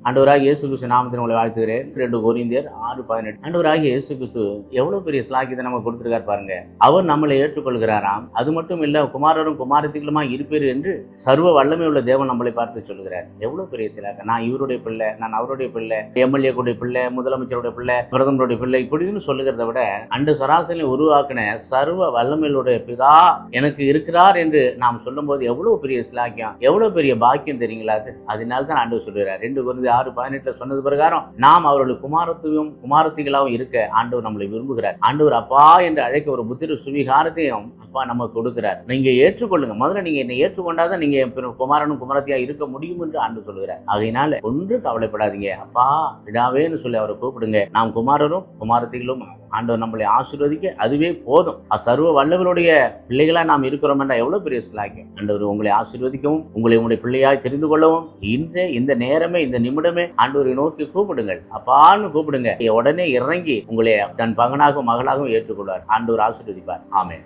ஆண்டவராகிய இயேசு கிறிஸ்து நாமத்தில் உங்களை வாழ்த்துகிறேன். 2 கொரிந்தியர் 6:18. ஆண்டவராகிய இயேசு கிறிஸ்து எவ்வளவு பெரிய ஸ்லாக்கியத்தை நம்ம கொடுத்திருக்காரு பாருங்க. அவர் நம்மளை ஏற்றுக்கொள்கிறாராம். அது மட்டும் இல்ல, குமாரரும் குமாரத்திகளுமா இருப்பீர் என்று சர்வ வல்லமை உள்ள தேவன் நம்மளை பார்த்து சொல்கிறார். எவ்வளவு பெரிய சிலாக்க. நான் இவருடைய பிள்ளை, நான் அவருடைய பிள்ளை, எம்எல்ஏ கூடிய பிள்ளை, முதலமைச்சருடைய பிள்ளை, பிரதமருடைய பிள்ளை, இப்படின்னு சொல்லுகிறத விட அண்டு சராசரியை உருவாக்கின சர்வ வல்லமையுடைய பிதா எனக்கு இருக்கிறார் என்று நாம் சொல்லும் போது எவ்வளவு பெரிய சிலாக்கியம், எவ்வளவு பெரிய பாக்கியம் தெரியுங்களா? அதனால்தான் ஆண்டவர் சொல்கிறார். 2 கொரிந்தியர் 6:18 சொன்னது பிரகாரம் நாம் அவர்களுக்கு குமாரத்தையும் குமாரத்திகளாகவும் இருக்க ஆண்டவர் நம்மளை விரும்புகிறார். ஆண்டவர் அப்பா என்று அழைக்க ஒரு புத்திர சுவிகாரத்தையும் அப்பா நமக்கு கொடுக்கிறார். நீங்க ஏற்றுக்கொள்ளுங்க. முதல்ல நீங்க என்னை ஏற்றுக்கொண்டாதான் நீங்க குமாரனும் குமாரத்தியா இருக்க முடியும் என்று ஆண்டவர் சொல்கிறார். அதனால ஒன்று கவலைப்படாதீங்க. அப்பா பிதாவேன்னு சொல்லி அவரை கூப்பிடுங்க. நாம் குமாரரும் குமாரத்திகளும் ஆண்டவர் நம்மளை ஆசீர்வதிக்க அதுவே போதும். சர்வ வல்லவருடைய பிள்ளைகளா நாம் இருக்கிறோம் என்றால் எவ்வளவு பெரிய சிலாக்கியம். ஆண்டவர் உங்களை ஆசீர்வதிக்கவும் உங்களை உங்களுடைய பிள்ளையாய் தெரிந்து கொள்ளவும் இந்த நேரமே, இந்த நிமிடமே ஆண்டவரை நோக்கி கூப்பிடுங்கள். அப்பான்னு கூப்பிடுங்க. உடனே இறங்கி உங்களை தன் பகனாகவும் மகளாகவும் ஏற்றுக்கொள்வார். ஆண்டவர் ஆசீர்வதிப்பார். ஆமென்.